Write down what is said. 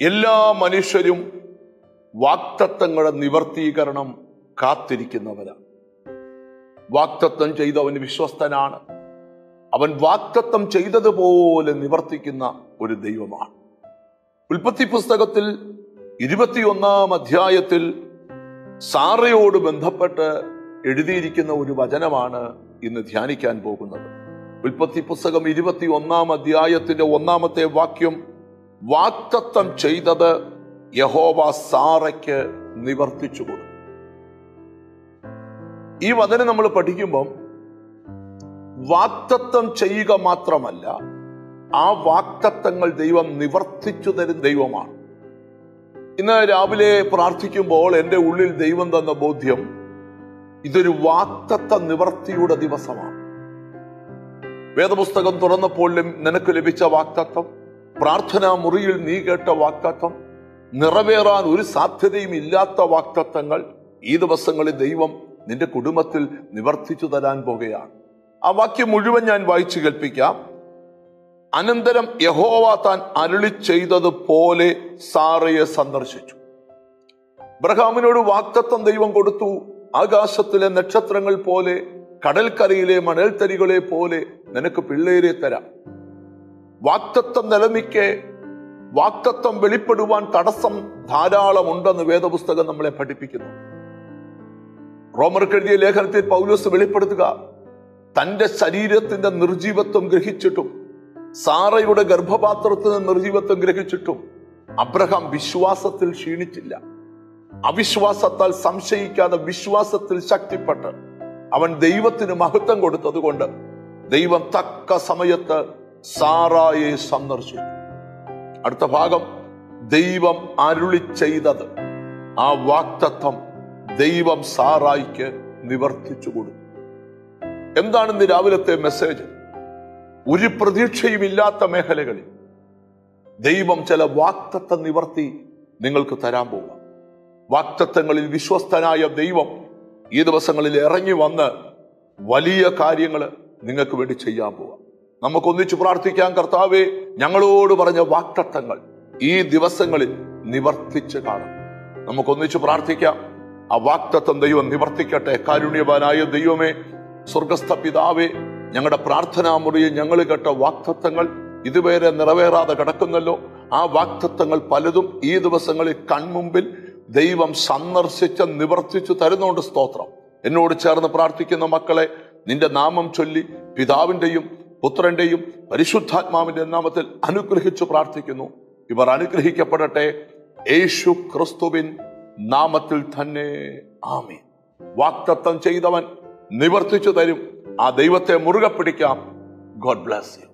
എല്ലാ മനുഷ്യരും വാഗ്ദത്തങ്ങളുടെ നിവർത്തീകരണം കാത്തിരിക്കുന്നവരാണ്. വാഗ്ദത്തം ചെയ്തവൻ വിശ്വസ്തനാണ്. അവൻ വാഗ്ദത്തം ചെയ്തതുപോലെ നിവർത്തിക്കുന്ന ഒരു ദൈവമാണ്. ഉൽപ്പത്തി പുസ്തകത്തിൽ 21-ാം അധ്യായത്തിൽ സാറയോട് ബന്ധപ്പെട്ട് എഴുതിയിരിക്കുന്ന ഒരു വചനമാണ് ഇന്ന് ധ്യാനിക്കാൻ പോകുന്നത്. ഉൽപ്പത്തി പുസ്തകം 21-ാം അധ്യായത്തിന്റെ 1-ാമത്തെ വാക്യം, വാഗ്ദത്തം ചെയ്തത് യഹോവ സാറയ്ക്ക് നിവർത്തിച്ചു കൊടുത്തു. ഈ വചനം നമ്മൾ പഠിക്കുമ്പം വാഗ്ദത്തം ചെയ്യുക മാത്രമല്ല, ആ വാഗ്ദത്തങ്ങൾ ദൈവം നിവർത്തിച്ചു തരുന്ന ദൈവമാണ്. ഇന്ന് രാവിലെ പ്രാർത്ഥിക്കുമ്പോൾ എൻ്റെ ഉള്ളിൽ ദൈവം തന്ന ബോധ്യം, ഇതൊരു വാഗ്ദത്ത നിവർത്തിയുടെ ദിവസമാണ്. വേദപുസ്തകം തുറന്നപ്പോൾ നിനക്ക് ലഭിച്ച വാഗ്ദത്തം, പ്രാർത്ഥനാ മുറിയിൽ നീ കേട്ട വാഗ്ദത്തം, നിറവേറാൻ ഒരു സാധ്യതയും ഇല്ലാത്ത വാഗ്ദത്തങ്ങൾ ഈ ദിവസങ്ങളിൽ ദൈവം നിന്റെ കുടുംബത്തിൽ നിവർത്തിച്ചു തരാൻ പോകുകയാണ്. ആ വാക്യം മുഴുവൻ ഞാൻ വായിച്ചു കേൾപ്പിക്കാം. അനന്തരം യഹോവ താൻ അരുളി ചെയ്തതുപോലെ സാറയെ സന്ദർശിച്ചു. അബ്രഹാമിനോട് വാഗ്ദത്തം ദൈവം കൊടുത്തു. ആകാശത്തിലെ നക്ഷത്രങ്ങൾ പോലെ, കടൽക്കരയിലെ മണൽത്തരികളെ പോലെ നിനക്ക് പിള്ളേരെ തരാം. വാഗ്ദത്തം നിലനിൽക്കെ വാഗ്ദത്തം വെളിപ്പെടുവാൻ തടസ്സം ധാരാളം ഉണ്ടെന്ന് വേദപുസ്തകം നമ്മളെ പഠിപ്പിക്കുന്നു. റോമർക്ക് എഴുതിയ ലേഖനത്തിൽ പൗലോസ് വെളിപ്പെടുത്തുക, തന്റെ ശരീരത്തിന്റെ നിർജീവത്വം ഗ്രഹിച്ചിട്ടും, സാറയുടെ ഗർഭപാത്രത്തിന് നിർജീവത്വം ഗ്രഹിച്ചിട്ടും അബ്രഹാം വിശ്വാസത്തിൽ ക്ഷീണിച്ചില്ല. അവിശ്വാസത്താൽ സംശയിക്കാതെ വിശ്വാസത്തിൽ ശക്തിപ്പെട്ട് അവൻ ദൈവത്തിന് മഹത്വം കൊടുത്തതുകൊണ്ട് ദൈവം തക്ക സമയത്ത് സാറായെ സന്ദർശിച്ചു. അടുത്ത ഭാഗം, ദൈവം അരുളി ചെയ്തത്, ആ വാഗ്ദത്തം ദൈവം സാറായിക്ക് നിവർത്തിച്ചു കൊടുത്തു. എന്താണ് ഇന്ന് രാവിലത്തെ മെസ്സേജ്? ഒരു പ്രതീക്ഷയുമില്ലാത്ത മേഖലകളിൽ ദൈവം ചില വാഗ്ദത്ത നിവർത്തി നിങ്ങൾക്ക് തരാൻ പോവാം. വാഗ്ദത്തങ്ങളിൽ വിശ്വസ്തനായ ദൈവം ഈ ദിവസങ്ങളിൽ ഇറങ്ങി വന്ന് വലിയ കാര്യങ്ങൾ നിങ്ങൾക്ക് വേണ്ടി ചെയ്യാൻ പോവാം. നമുക്കൊന്നിച്ച് പ്രാർത്ഥിക്കാം. കർത്താവേ, ഞങ്ങളോട് പറഞ്ഞ വാഗ്ദത്തങ്ങൾ ഈ ദിവസങ്ങളിൽ നിവർത്തിച്ച് കാണും. നമുക്കൊന്നിച്ച് പ്രാർത്ഥിക്കാം. ആ വാഗ്ദത്തം ദൈവം നിവർത്തിക്കട്ടെ. കാരുണ്യവാനായ ദൈവമേ, സ്വർഗസ്ഥ പിതാവേ, ഞങ്ങളുടെ പ്രാർത്ഥനാ മുറിയിൽ ഞങ്ങൾ കേട്ട വാഗ്ദത്തങ്ങൾ ഇതുവരെ നിറവേറാതെ കിടക്കുന്നല്ലോ. ആ വാഗ്ദത്തങ്ങൾ പലതും ഈ ദിവസങ്ങളിൽ കൺമുമ്പിൽ ദൈവം സന്ദർശിച്ച് നിവർത്തിച്ചു തരുന്നുണ്ട്. സ്തോത്രം. എന്നോട് ചേർന്ന് പ്രാർത്ഥിക്കുന്ന മക്കളെ നിന്റെ നാമം ചൊല്ലി പിതാവിന്റെയും പുത്രന്റെയും പരിശുദ്ധാത്മാവിന്റെ നാമത്തിൽ അനുഗ്രഹിച്ചു പ്രാർത്ഥിക്കുന്നു. ഇവർ അനുഗ്രഹിക്കപ്പെടട്ടെ, യേശു ക്രിസ്തുവിൻ നാമത്തിൽ തന്നെ. ആമേൻ. വാഗ്ദത്തം ചെയ്തവൻ നിവർത്തിച്ചു തരും. ആ ദൈവത്തെ മുറുകെ പിടിക്കാം. God bless you.